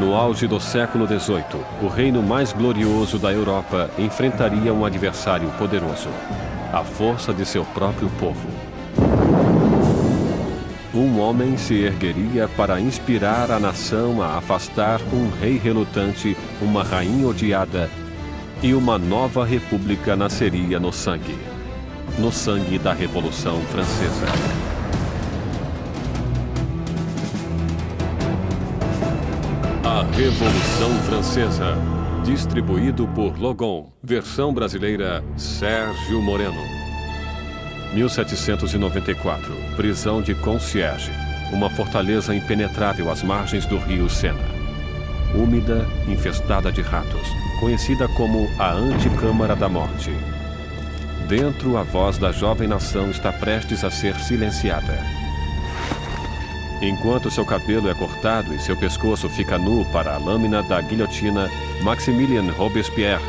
No auge do século XVIII, o reino mais glorioso da Europa enfrentaria um adversário poderoso, a força de seu próprio povo. Um homem se ergueria para inspirar a nação a afastar um rei relutante, uma rainha odiada, e uma nova república nasceria no sangue da Revolução Francesa. A Revolução Francesa, distribuído por Logon, versão brasileira Sérgio Moreno. 1794, prisão de Concierge, uma fortaleza impenetrável às margens do rio Sena. Úmida, infestada de ratos, conhecida como a Anticâmara da Morte. Dentro, a voz da jovem nação está prestes a ser silenciada. Enquanto seu cabelo é cortado e seu pescoço fica nu para a lâmina da guilhotina, Maximilien Robespierre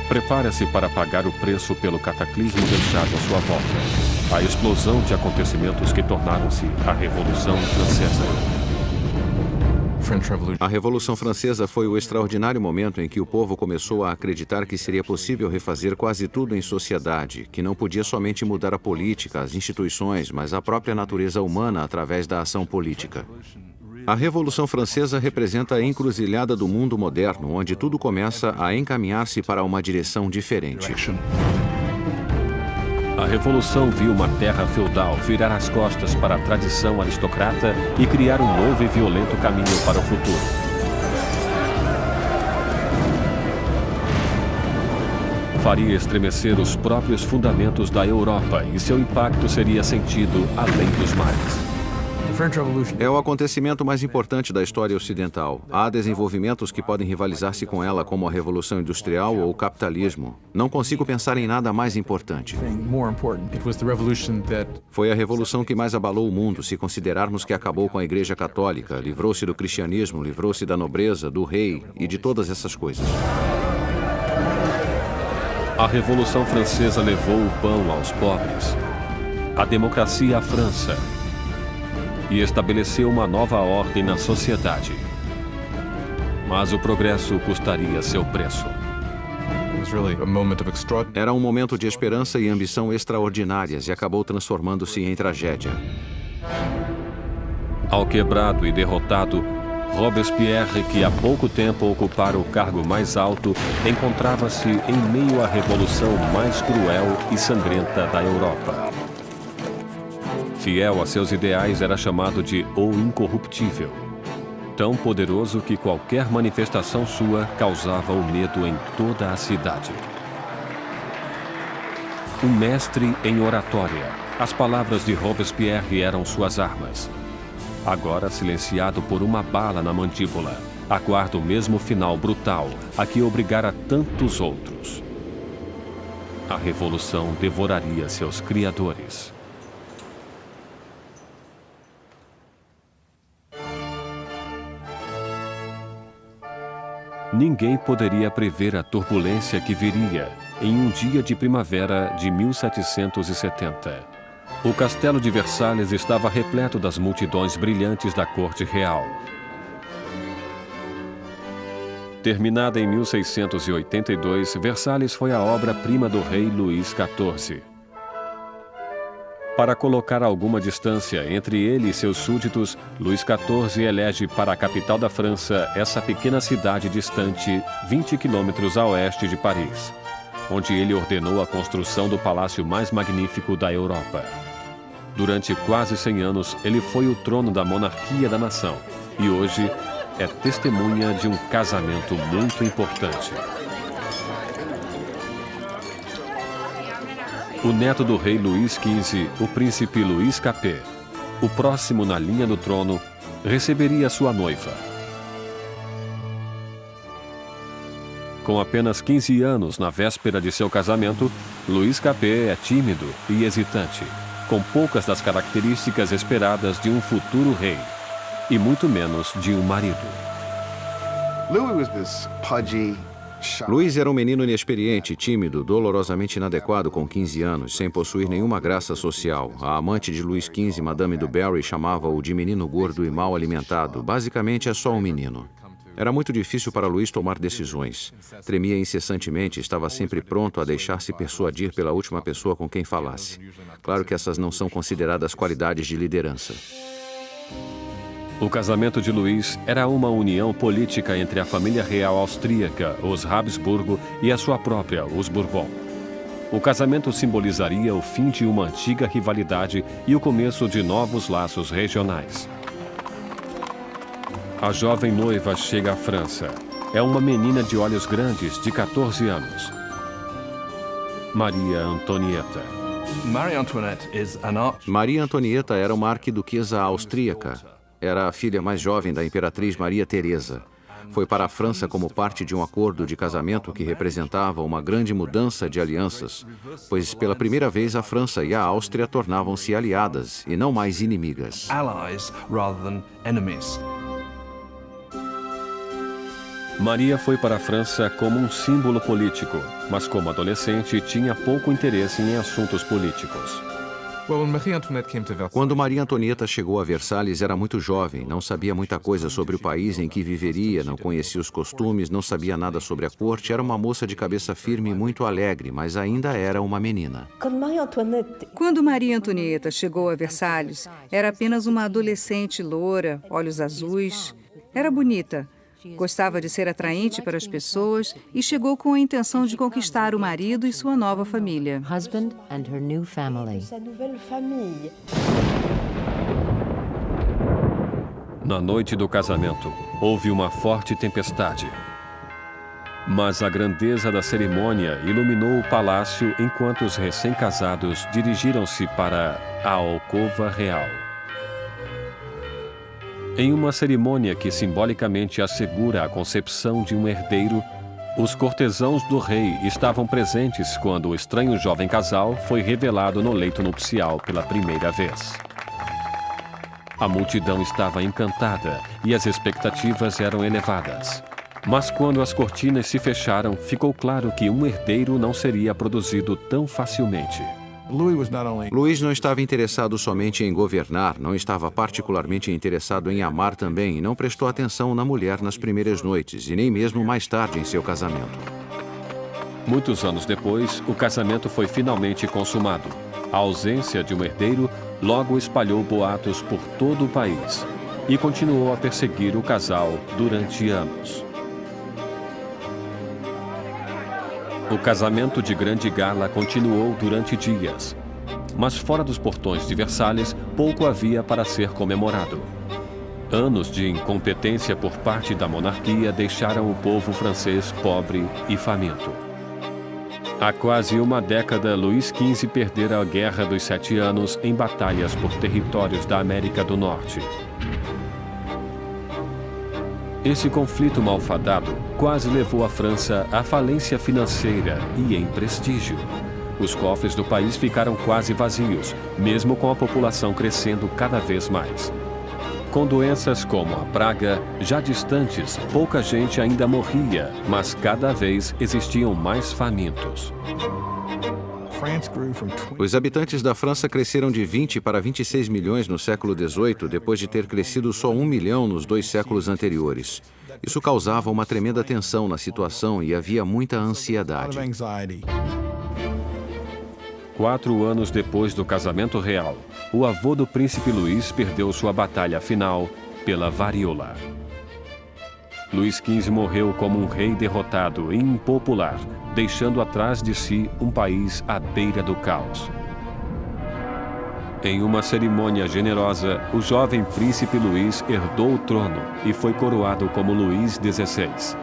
prepara-se para pagar o preço pelo cataclismo deixado à sua volta. A explosão de acontecimentos que tornaram-se a Revolução Francesa. A Revolução Francesa foi o extraordinário momento em que o povo começou a acreditar que seria possível refazer quase tudo em sociedade, que não podia somente mudar a política, as instituições, mas a própria natureza humana através da ação política. A Revolução Francesa representa a encruzilhada do mundo moderno, onde tudo começa a encaminhar-se para uma direção diferente. A Revolução viu uma terra feudal virar as costas para a tradição aristocrata e criar um novo e violento caminho para o futuro. Faria estremecer os próprios fundamentos da Europa e seu impacto seria sentido além dos mares. É o acontecimento mais importante da história ocidental. Há desenvolvimentos que podem rivalizar-se com ela, como a Revolução Industrial ou o capitalismo. Não consigo pensar em nada mais importante. Foi a revolução que mais abalou o mundo, se considerarmos que acabou com a Igreja Católica, livrou-se do cristianismo, livrou-se da nobreza, do rei e de todas essas coisas. A Revolução Francesa levou o pão aos pobres, a democracia à França, e estabeleceu uma nova ordem na sociedade. Mas o progresso custaria seu preço. Era um momento de esperança e ambição extraordinárias e acabou transformando-se em tragédia. Ao quebrado e derrotado, Robespierre, que há pouco tempo ocupara o cargo mais alto, encontrava-se em meio à revolução mais cruel e sangrenta da Europa. Fiel a seus ideais, era chamado de o Incorruptível. Tão poderoso que qualquer manifestação sua causava o medo em toda a cidade. Um mestre em oratória, as palavras de Robespierre eram suas armas. Agora silenciado por uma bala na mandíbula, aguarda o mesmo final brutal a que obrigara tantos outros. A revolução devoraria seus criadores. Ninguém poderia prever a turbulência que viria em um dia de primavera de 1770. O castelo de Versalhes estava repleto das multidões brilhantes da corte real. Terminada em 1682, Versalhes foi a obra-prima do rei Luís XIV. Para colocar alguma distância entre ele e seus súditos, Luís XIV elege para a capital da França essa pequena cidade distante 20 quilômetros a oeste de Paris, onde ele ordenou a construção do palácio mais magnífico da Europa. Durante quase 100 anos, ele foi o trono da monarquia da nação e hoje é testemunha de um casamento muito importante. O neto do rei Luís XV, o príncipe Luís Capet, o próximo na linha do trono, receberia sua noiva. Com apenas 15 anos na véspera de seu casamento, Luís Capet é tímido e hesitante, com poucas das características esperadas de um futuro rei, e muito menos de um marido. Luís era um menino inexperiente, tímido, dolorosamente inadequado com 15 anos, sem possuir nenhuma graça social. A amante de Luís XV, Madame du Barry, chamava-o de menino gordo e mal alimentado. Basicamente, é só um menino. Era muito difícil para Luís tomar decisões. Tremia incessantemente e estava sempre pronto a deixar-se persuadir pela última pessoa com quem falasse. Claro que essas não são consideradas qualidades de liderança. O casamento de Luís era uma união política entre a família real austríaca, os Habsburgo, e a sua própria, os Bourbon. O casamento simbolizaria o fim de uma antiga rivalidade e o começo de novos laços regionais. A jovem noiva chega à França. É uma menina de olhos grandes, de 14 anos. Maria Antonieta. Maria Antonieta era uma arquiduquesa austríaca. Era a filha mais jovem da imperatriz Maria Teresa. Foi para a França como parte de um acordo de casamento que representava uma grande mudança de alianças, pois pela primeira vez a França e a Áustria tornavam-se aliadas e não mais inimigas. Maria foi para a França como um símbolo político, mas como adolescente tinha pouco interesse em assuntos políticos. Quando Maria Antonieta chegou a Versalhes, era muito jovem, não sabia muita coisa sobre o país em que viveria, não conhecia os costumes, não sabia nada sobre a corte, era uma moça de cabeça firme e muito alegre, mas ainda era uma menina. Quando Maria Antonieta chegou a Versalhes, era apenas uma adolescente loura, olhos azuis. Era bonita. Gostava de ser atraente para as pessoas e chegou com a intenção de conquistar o marido e sua nova família. Na noite do casamento, houve uma forte tempestade. Mas a grandeza da cerimônia iluminou o palácio enquanto os recém-casados dirigiram-se para a alcova real. Em uma cerimônia que simbolicamente assegura a concepção de um herdeiro, os cortesãos do rei estavam presentes quando o estranho jovem casal foi revelado no leito nupcial pela primeira vez. A multidão estava encantada e as expectativas eram elevadas. Mas quando as cortinas se fecharam, ficou claro que um herdeiro não seria produzido tão facilmente. Luís não estava interessado somente em governar, não estava particularmente interessado em amar também e não prestou atenção na mulher nas primeiras noites e nem mesmo mais tarde em seu casamento. Muitos anos depois, o casamento foi finalmente consumado. A ausência de um herdeiro logo espalhou boatos por todo o país e continuou a perseguir o casal durante anos. O casamento de grande gala continuou durante dias, mas fora dos portões de Versalhes, pouco havia para ser comemorado. Anos de incompetência por parte da monarquia deixaram o povo francês pobre e faminto. Há quase uma década, Luís XV perdera a Guerra dos 7 Anos em batalhas por territórios da América do Norte. Esse conflito malfadado quase levou a França à falência financeira e em prestígio. Os cofres do país ficaram quase vazios, mesmo com a população crescendo cada vez mais. Com doenças como a praga, já distantes, pouca gente ainda morria, mas cada vez existiam mais famintos. Os habitantes da França cresceram de 20 para 26 milhões no século XVIII, depois de ter crescido só 1 milhão nos 2 séculos anteriores. Isso causava uma tremenda tensão na situação e havia muita ansiedade. 4 anos depois do casamento real, o avô do príncipe Luís perdeu sua batalha final pela varíola. Luís XV morreu como um rei derrotado e impopular, deixando atrás de si um país à beira do caos. Em uma cerimônia generosa, o jovem príncipe Luís herdou o trono e foi coroado como Luís XVI.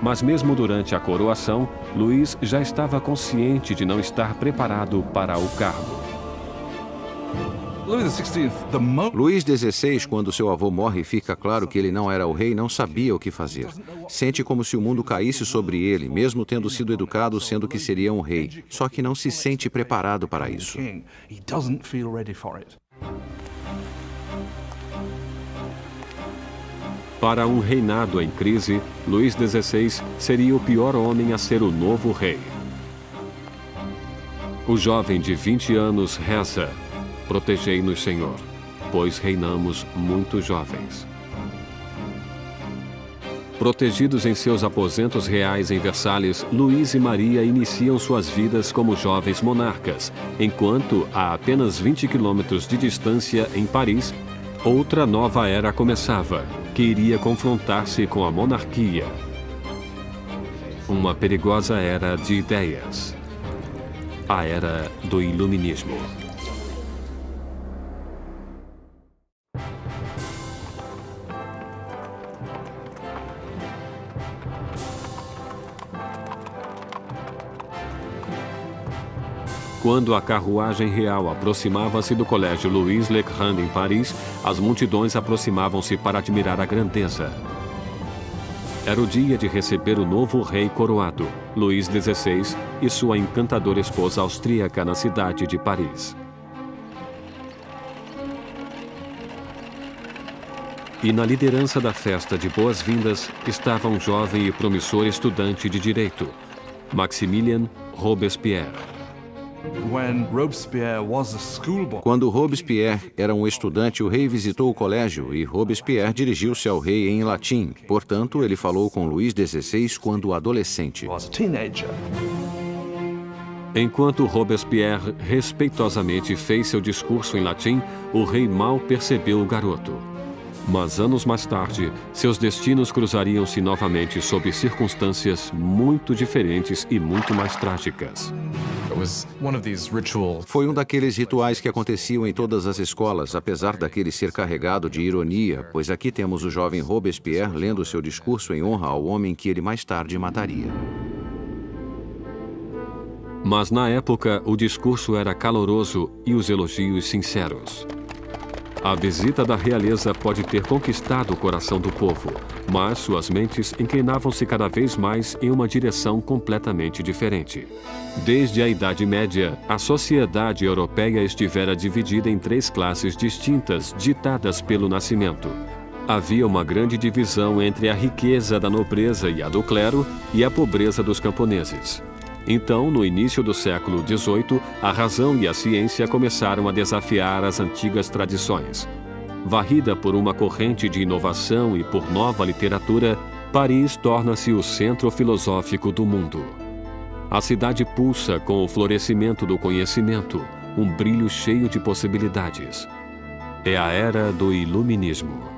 Mas mesmo durante a coroação, Luís já estava consciente de não estar preparado para o cargo. Luís XVI, quando seu avô morre, fica claro que ele não era o rei, não sabia o que fazer. Sente como se o mundo caísse sobre ele, mesmo tendo sido educado sendo que seria um rei. Só que não se sente preparado para isso. Para um reinado em crise, Luís XVI seria o pior homem a ser o novo rei. O jovem de 20 anos reza: "Protegei-nos, Senhor, pois reinamos muito jovens." Protegidos em seus aposentos reais em Versalhes, Luís e Maria iniciam suas vidas como jovens monarcas, enquanto, a apenas 20 quilômetros de distância, em Paris, outra nova era começava, que iria confrontar-se com a monarquia. Uma perigosa era de ideias. A era do Iluminismo. Quando a carruagem real aproximava-se do Colégio Louis Le Grand em Paris, as multidões aproximavam-se para admirar a grandeza. Era o dia de receber o novo rei coroado, Luís XVI, e sua encantadora esposa austríaca na cidade de Paris. E na liderança da festa de boas-vindas estava um jovem e promissor estudante de direito, Maximilien Robespierre. Quando Robespierre era um estudante, o rei visitou o colégio e Robespierre dirigiu-se ao rei em latim. Portanto, ele falou com Luís XVI quando adolescente. Enquanto Robespierre respeitosamente fez seu discurso em latim, o rei mal percebeu o garoto. Mas anos mais tarde, seus destinos cruzariam-se novamente sob circunstâncias muito diferentes e muito mais trágicas. Foi um daqueles rituais que aconteciam em todas as escolas, apesar daquele ser carregado de ironia, pois aqui temos o jovem Robespierre lendo seu discurso em honra ao homem que ele mais tarde mataria. Mas na época, o discurso era caloroso e os elogios sinceros. A visita da realeza pode ter conquistado o coração do povo, mas suas mentes inclinavam-se cada vez mais em uma direção completamente diferente. Desde a Idade Média, a sociedade europeia estivera dividida em 3 classes distintas, ditadas pelo nascimento. Havia uma grande divisão entre a riqueza da nobreza e a do clero e a pobreza dos camponeses. Então, no início do século XVIII, a razão e a ciência começaram a desafiar as antigas tradições. Varrida por uma corrente de inovação e por nova literatura, Paris torna-se o centro filosófico do mundo. A cidade pulsa com o florescimento do conhecimento, um brilho cheio de possibilidades. É a era do Iluminismo.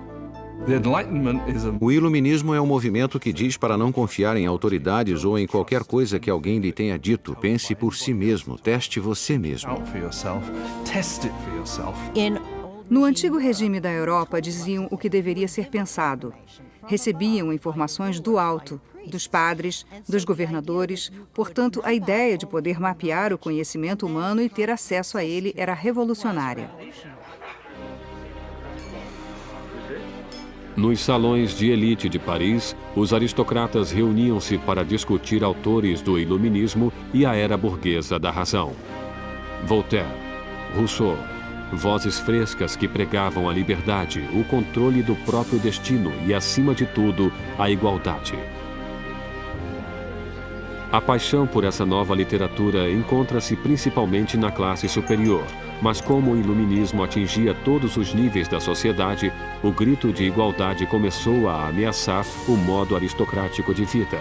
O iluminismo é um movimento que diz para não confiar em autoridades ou em qualquer coisa que alguém lhe tenha dito. Pense por si mesmo, teste você mesmo. No antigo regime da Europa, diziam o que deveria ser pensado. Recebiam informações do alto, dos padres, dos governadores. Portanto, a ideia de poder mapear o conhecimento humano e ter acesso a ele era revolucionária. Nos salões de elite de Paris, os aristocratas reuniam-se para discutir autores do iluminismo e a era burguesa da razão. Voltaire, Rousseau, vozes frescas que pregavam a liberdade, o controle do próprio destino e, acima de tudo, a igualdade. A paixão por essa nova literatura encontra-se principalmente na classe superior, mas como o iluminismo atingia todos os níveis da sociedade, o grito de igualdade começou a ameaçar o modo aristocrático de vida.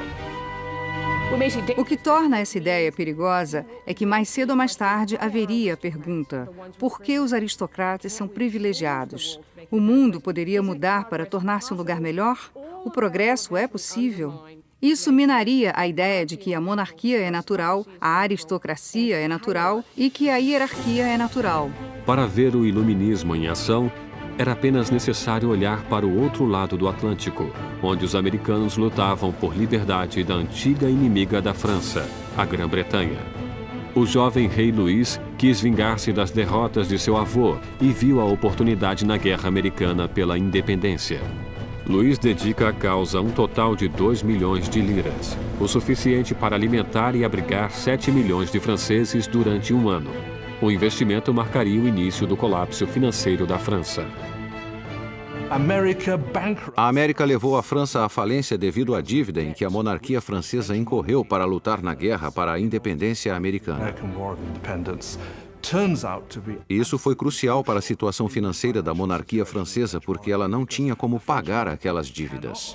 O que torna essa ideia perigosa é que mais cedo ou mais tarde haveria a pergunta: por que os aristocratas são privilegiados? O mundo poderia mudar para tornar-se um lugar melhor? O progresso é possível? Isso minaria a ideia de que a monarquia é natural, a aristocracia é natural e que a hierarquia é natural. Para ver o iluminismo em ação, era apenas necessário olhar para o outro lado do Atlântico, onde os americanos lutavam por liberdade da antiga inimiga da França, a Grã-Bretanha. O jovem rei Luís quis vingar-se das derrotas de seu avô e viu a oportunidade na Guerra Americana pela Independência. Luís dedica à causa um total de 2 milhões de liras, o suficiente para alimentar e abrigar 7 milhões de franceses durante um ano. O investimento marcaria o início do colapso financeiro da França. A América levou a França à falência devido à dívida em que a monarquia francesa incorreu para lutar na guerra para a independência americana. Isso foi crucial para a situação financeira da monarquia francesa, porque ela não tinha como pagar aquelas dívidas.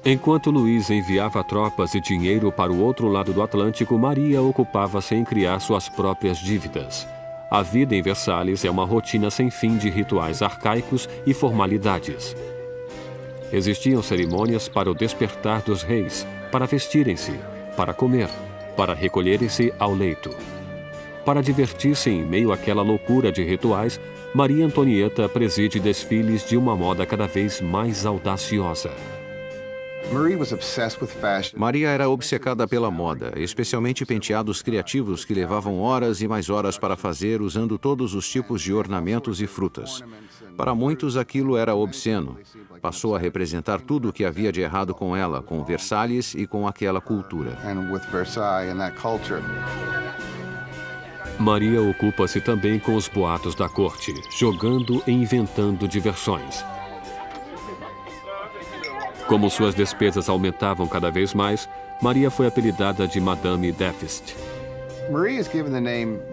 Enquanto Luís enviava tropas e dinheiro para o outro lado do Atlântico, Maria ocupava-se em criar suas próprias dívidas. A vida em Versalhes é uma rotina sem fim de rituais arcaicos e formalidades. Existiam cerimônias para o despertar dos reis, para vestirem-se, para comer, para recolherem-se ao leito. Para divertir-se em meio àquela loucura de rituais, Maria Antonieta preside desfiles de uma moda cada vez mais audaciosa. Maria era obcecada pela moda, especialmente penteados criativos que levavam horas e mais horas para fazer, usando todos os tipos de ornamentos e frutas. Para muitos, aquilo era obsceno. Passou a representar tudo o que havia de errado com ela, com Versalhes e com aquela cultura. Maria ocupa-se também com os boatos da corte, jogando e inventando diversões. Como suas despesas aumentavam cada vez mais, Maria foi apelidada de Madame Déficit.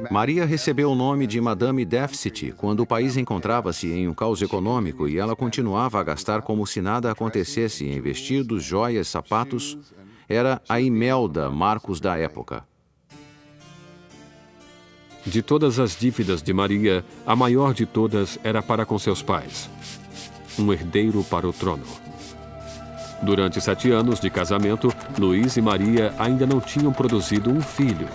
Maria recebeu o nome de Madame Déficit quando o país encontrava-se em um caos econômico e ela continuava a gastar como se nada acontecesse em vestidos, joias, sapatos. Era a Imelda Marcos da época. De todas as dívidas de Maria, a maior de todas era para com seus pais. Um herdeiro para o trono. Durante 7 anos de casamento, Luís e Maria ainda não tinham produzido um filho.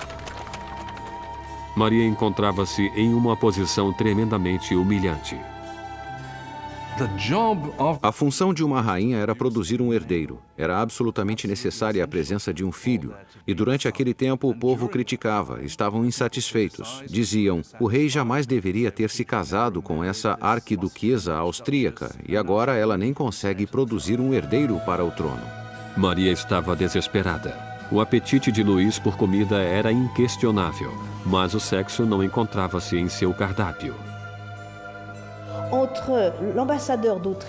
Maria encontrava-se em uma posição tremendamente humilhante. A função de uma rainha era produzir um herdeiro. Era absolutamente necessária a presença de um filho. E durante aquele tempo o povo criticava, estavam insatisfeitos. Diziam, o rei jamais deveria ter se casado com essa arquiduquesa austríaca e agora ela nem consegue produzir um herdeiro para o trono. Maria estava desesperada. O apetite de Luís por comida era inquestionável, mas o sexo não encontrava-se em seu cardápio.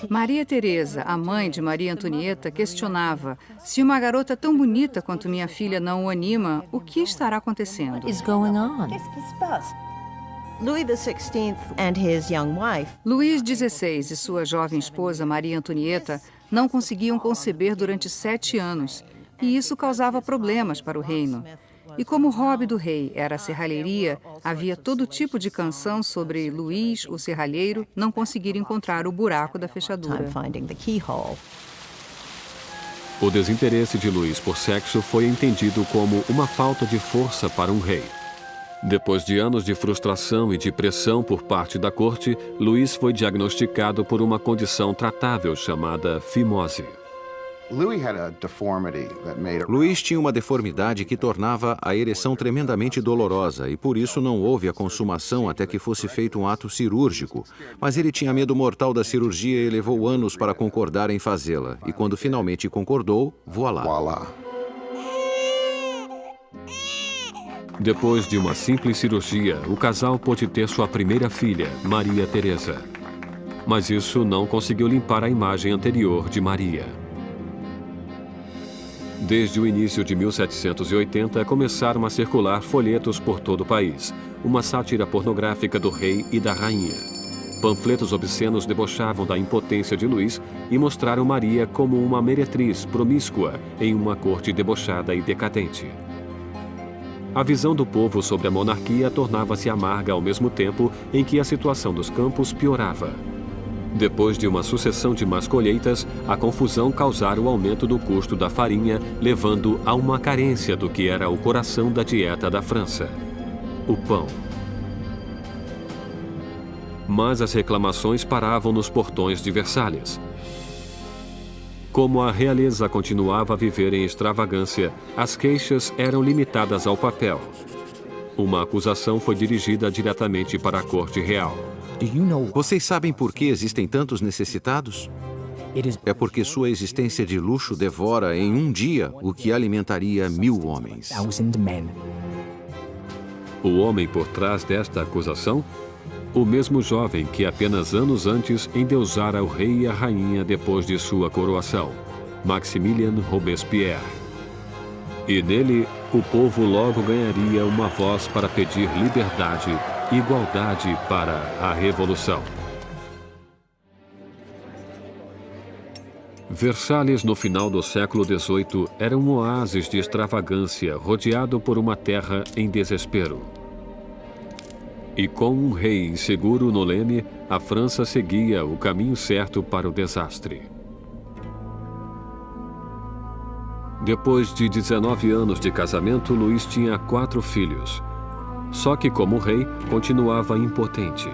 Maria Teresa, a mãe de Maria Antonieta, questionava: se uma garota tão bonita quanto minha filha não o anima, o que estará acontecendo? Luís XVI e sua jovem esposa Maria Antonieta não conseguiam conceber durante 7 anos, e isso causava problemas para o reino. E como o hobby do rei era a serralheria, havia todo tipo de canção sobre Luís, o serralheiro, não conseguir encontrar o buraco da fechadura. O desinteresse de Luís por sexo foi entendido como uma falta de força para um rei. Depois de anos de frustração e de pressão por parte da corte, Luís foi diagnosticado por uma condição tratável chamada fimose. Luís tinha uma deformidade que tornava a ereção tremendamente dolorosa e por isso não houve a consumação até que fosse feito um ato cirúrgico. Mas ele tinha medo mortal da cirurgia e levou anos para concordar em fazê-la. E quando finalmente concordou, voilá. Depois de uma simples cirurgia, o casal pôde ter sua primeira filha, Maria Teresa. Mas isso não conseguiu limpar a imagem anterior de Maria. Desde o início de 1780, começaram a circular folhetos por todo o país, uma sátira pornográfica do rei e da rainha. Panfletos obscenos debochavam da impotência de Luís e mostraram Maria como uma meretriz promíscua em uma corte debochada e decadente. A visão do povo sobre a monarquia tornava-se amarga ao mesmo tempo em que a situação dos campos piorava. Depois de uma sucessão de más colheitas, a confusão causara o aumento do custo da farinha, levando a uma carência do que era o coração da dieta da França: o pão. Mas as reclamações paravam nos portões de Versalhes. Como a realeza continuava a viver em extravagância, as queixas eram limitadas ao papel. Uma acusação foi dirigida diretamente para a corte real. Vocês sabem por que existem tantos necessitados? É porque sua existência de luxo devora em um dia o que alimentaria 1000 homens. O homem por trás desta acusação? O mesmo jovem que apenas anos antes endeusara o rei e a rainha depois de sua coroação, Maximilien Robespierre. E nele, o povo logo ganharia uma voz para pedir liberdade e igualdade para a revolução. Versalhes, no final do século XVIII, era um oásis de extravagância rodeado por uma terra em desespero. E com um rei inseguro no leme, a França seguia o caminho certo para o desastre. Depois de 19 anos de casamento, Luís tinha 4 filhos. Só que, como rei, continuava impotente.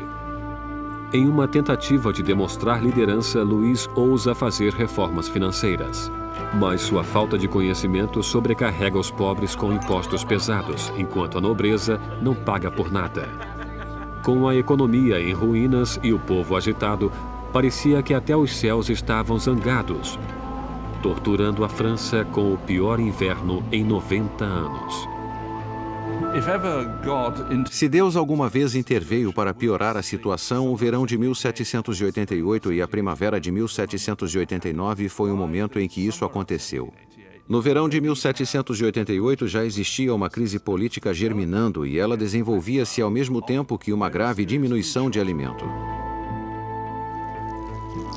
Em uma tentativa de demonstrar liderança, Luís ousa fazer reformas financeiras. Mas sua falta de conhecimento sobrecarrega os pobres com impostos pesados, enquanto a nobreza não paga por nada. Com a economia em ruínas e o povo agitado, parecia que até os céus estavam zangados, torturando a França com o pior inverno em 90 anos. Se Deus alguma vez interveio para piorar a situação, o verão de 1788 e a primavera de 1789 foi o momento em que isso aconteceu. No verão de 1788 já existia uma crise política germinando e ela desenvolvia-se ao mesmo tempo que uma grave diminuição de alimento.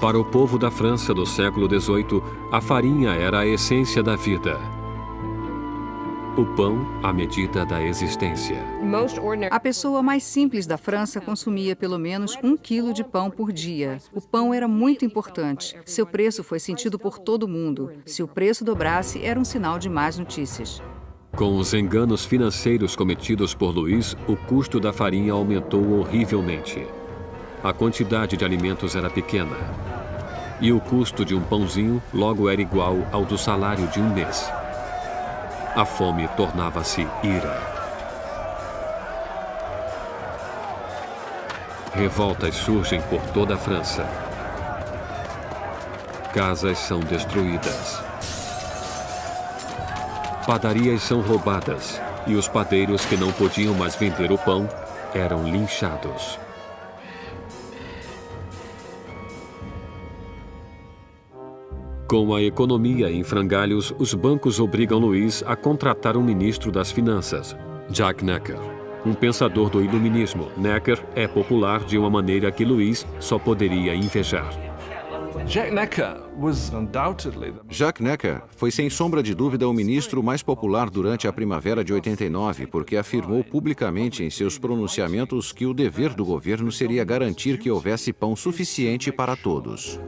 Para o povo da França do século XVIII, a farinha era a essência da vida. O pão, a medida da existência. A pessoa mais simples da França consumia pelo menos 1 quilo de pão por dia. O pão era muito importante. Seu preço foi sentido por todo mundo. Se o preço dobrasse, era um sinal de más notícias. Com os enganos financeiros cometidos por Luís, o custo da farinha aumentou horrivelmente. A quantidade de alimentos era pequena. E o custo de um pãozinho logo era igual ao do salário de um mês. A fome tornava-se ira. Revoltas surgem por toda a França. Casas são destruídas. Padarias são roubadas e os padeiros que não podiam mais vender o pão eram linchados. Com a economia em frangalhos, os bancos obrigam Luís a contratar um ministro das finanças, Jacques Necker. Um pensador do iluminismo, Necker é popular de uma maneira que Luís só poderia invejar. Jacques Necker foi sem sombra de dúvida o ministro mais popular durante a primavera de 89, porque afirmou publicamente em seus pronunciamentos que o dever do governo seria garantir que houvesse pão suficiente para todos.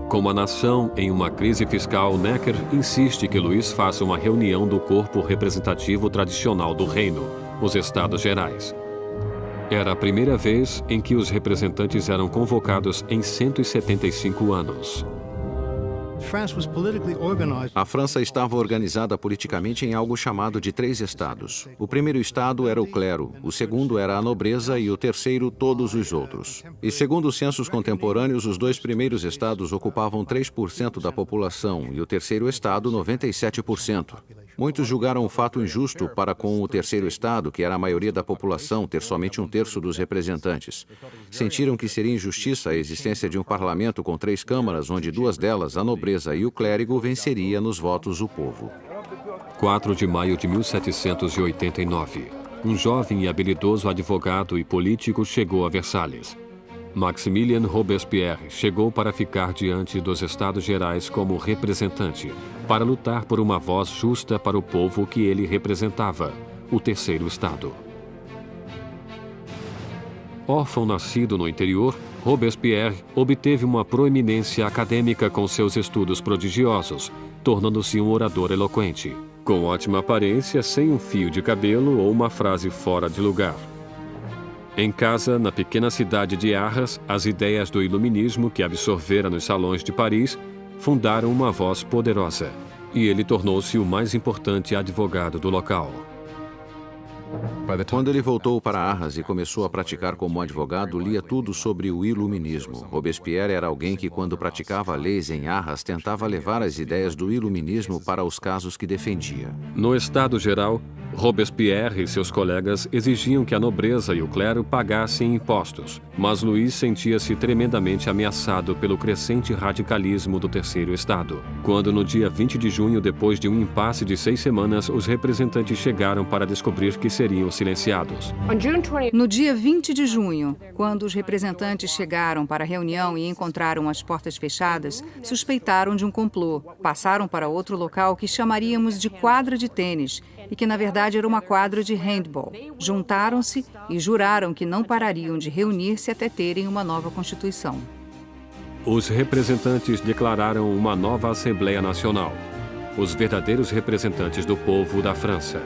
Com a nação em uma crise fiscal, Necker insiste que Luís faça uma reunião do corpo representativo tradicional do reino, os Estados Gerais. Era a primeira vez em que os representantes eram convocados em 175 anos. A França estava organizada politicamente em algo chamado de 3 estados. O primeiro estado era o clero, o segundo era a nobreza e o terceiro todos os outros. E segundo os censos contemporâneos, os 2 primeiros estados ocupavam 3% da população e o terceiro estado 97%. Muitos julgaram o fato injusto para com o terceiro estado, que era a maioria da população, ter somente 1/3 dos representantes. Sentiram que seria injustiça a existência de um parlamento com 3 câmaras, onde 2 delas, a nobreza e o clérigo, venceria nos votos o povo. 4 de maio de 1789. Um jovem e habilidoso advogado e político chegou a Versalhes. Maximilien Robespierre chegou para ficar diante dos Estados Gerais como representante, para lutar por uma voz justa para o povo que ele representava, o terceiro Estado. Órfão nascido no interior, Robespierre obteve uma proeminência acadêmica com seus estudos prodigiosos, tornando-se um orador eloquente, com ótima aparência, sem um fio de cabelo ou uma frase fora de lugar. Em casa, na pequena cidade de Arras, as ideias do iluminismo que absorvera nos salões de Paris fundaram uma voz poderosa, e ele tornou-se o mais importante advogado do local. Quando ele voltou para Arras e começou a praticar como advogado, lia tudo sobre o iluminismo. Robespierre era alguém que, quando praticava leis em Arras, tentava levar as ideias do iluminismo para os casos que defendia. No Estado Geral, Robespierre e seus colegas exigiam que a nobreza e o clero pagassem impostos, Mas Luís sentia-se tremendamente ameaçado pelo crescente radicalismo do Terceiro Estado. Quando, no dia 20 de junho, depois de um impasse de 6 semanas, os representantes chegaram para descobrir que seriam silenciados. No dia 20 de junho, quando os representantes chegaram para a reunião e encontraram as portas fechadas, suspeitaram de um complô. Passaram para outro local que chamaríamos de quadra de tênis e que, na verdade, era uma quadra de handball. Juntaram-se e juraram que não parariam de reunir-se até terem uma nova Constituição. Os representantes declararam uma nova Assembleia Nacional, os verdadeiros representantes do povo da França.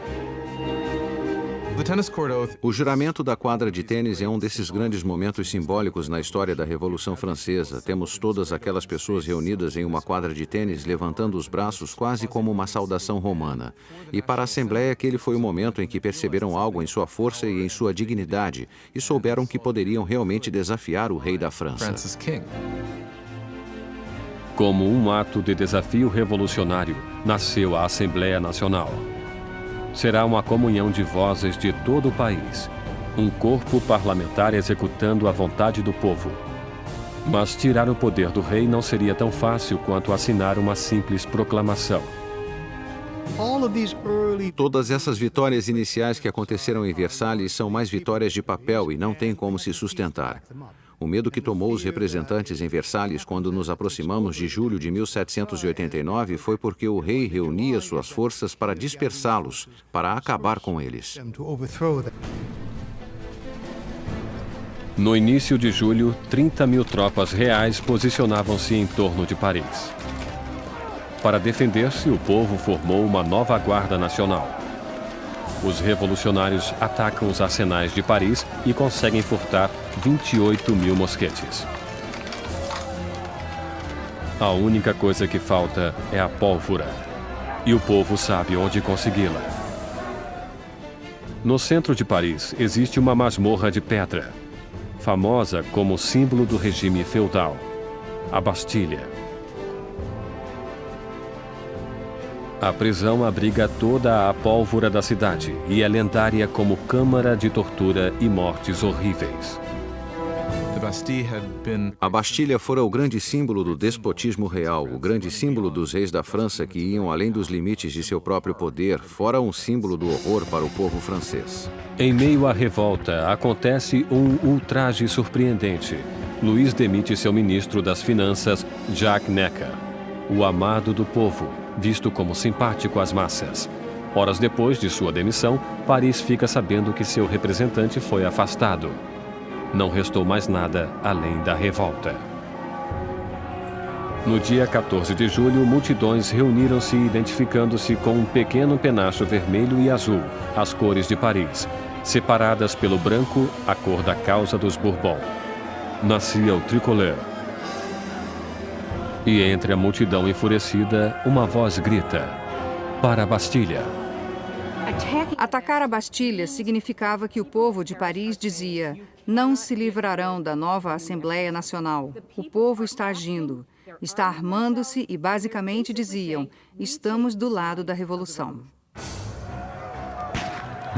O juramento da quadra de tênis é um desses grandes momentos simbólicos na história da Revolução Francesa. Temos todas aquelas pessoas reunidas em uma quadra de tênis levantando os braços quase como uma saudação romana. E para a Assembleia aquele foi o momento em que perceberam algo em sua força e em sua dignidade e souberam que poderiam realmente desafiar o rei da França. Como um ato de desafio revolucionário, nasceu a Assembleia Nacional. Será uma comunhão de vozes de todo o país, um corpo parlamentar executando a vontade do povo. Mas tirar o poder do rei não seria tão fácil quanto assinar uma simples proclamação. Todas essas vitórias iniciais que aconteceram em Versalhes são mais vitórias de papel e não têm como se sustentar. O medo que tomou os representantes em Versalhes quando nos aproximamos de julho de 1789 foi porque o rei reunia suas forças para dispersá-los, para acabar com eles. No início de julho, 30.000 tropas reais posicionavam-se em torno de Paris. Para defender-se, o povo formou uma nova Guarda Nacional. Os revolucionários atacam os arsenais de Paris e conseguem furtar 28.000 mosquetes. A única coisa que falta é a pólvora. E o povo sabe onde consegui-la. No centro de Paris existe uma masmorra de pedra, famosa como símbolo do regime feudal, a Bastilha. A prisão abriga toda a pólvora da cidade e é lendária como câmara de tortura e mortes horríveis. A Bastilha fora o grande símbolo do despotismo real, o grande símbolo dos reis da França que iam além dos limites de seu próprio poder, fora um símbolo do horror para o povo francês. Em meio à revolta, acontece um ultraje surpreendente. Luís demite seu ministro das Finanças, Jacques Necker, o amado do povo, visto como simpático às massas. Horas depois de sua demissão, Paris fica sabendo que seu representante foi afastado. Não restou mais nada além da revolta. No dia 14 de julho, multidões reuniram-se identificando-se com um pequeno penacho vermelho e azul, as cores de Paris, separadas pelo branco, a cor da causa dos Bourbon. Nascia o tricolor. E entre a multidão enfurecida, uma voz grita: para a Bastilha! Atacar a Bastilha significava que o povo de Paris dizia: não se livrarão da nova Assembleia Nacional. O povo está agindo, está armando-se e basicamente diziam: estamos do lado da revolução.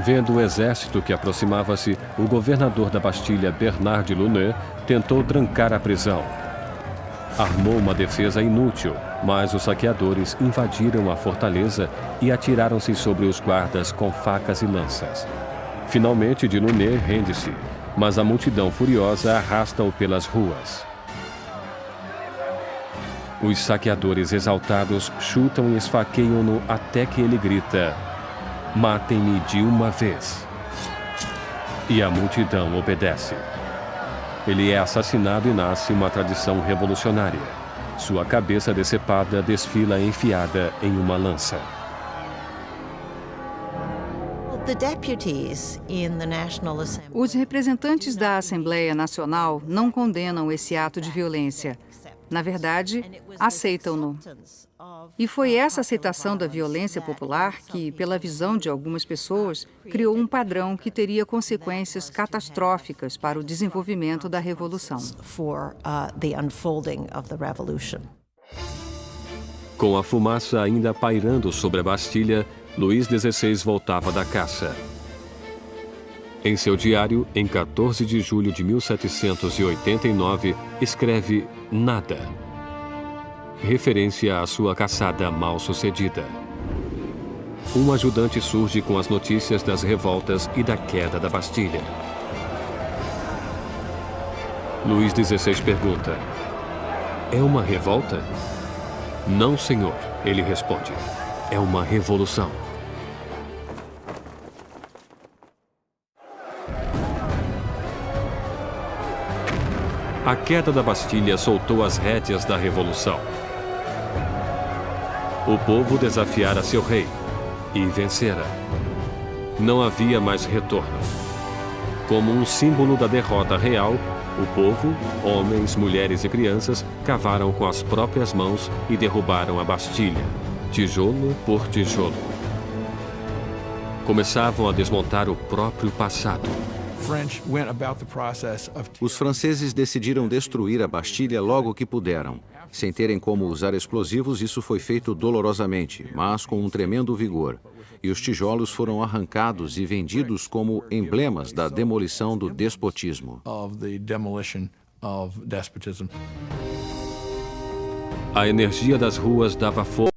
Vendo o exército que aproximava-se, o governador da Bastilha, Bernard de Launay, tentou trancar a prisão. Armou uma defesa inútil, mas os saqueadores invadiram a fortaleza e atiraram-se sobre os guardas com facas e lanças. Finalmente, de Launay rende-se, mas a multidão furiosa arrasta-o pelas ruas. Os saqueadores exaltados chutam e esfaqueiam-no até que ele grita: matem-me de uma vez. E a multidão obedece. Ele é assassinado e nasce uma tradição revolucionária. Sua cabeça decepada desfila enfiada em uma lança. Os representantes da Assembleia Nacional não condenam esse ato de violência. Na verdade, aceitam-no. E foi essa aceitação da violência popular que, pela visão de algumas pessoas, criou um padrão que teria consequências catastróficas para o desenvolvimento da Revolução. Com a fumaça ainda pairando sobre a Bastilha, Luís XVI voltava da caça. Em seu diário, em 14 de julho de 1789, escreve nada, referência à sua caçada mal sucedida. Um ajudante surge com as notícias das revoltas e da queda da Bastilha. Luís XVI pergunta: é uma revolta? Não, senhor, ele responde. É uma revolução. A queda da Bastilha soltou as rédeas da revolução. O povo desafiara seu rei e vencera. Não havia mais retorno. Como um símbolo da derrota real, o povo, homens, mulheres e crianças, cavaram com as próprias mãos e derrubaram a Bastilha, tijolo por tijolo. Começavam a desmontar o próprio passado. Os franceses decidiram destruir a Bastilha logo que puderam. Sem terem como usar explosivos, isso foi feito dolorosamente, mas com um tremendo vigor. E os tijolos foram arrancados e vendidos como emblemas da demolição do despotismo. A energia das ruas dava força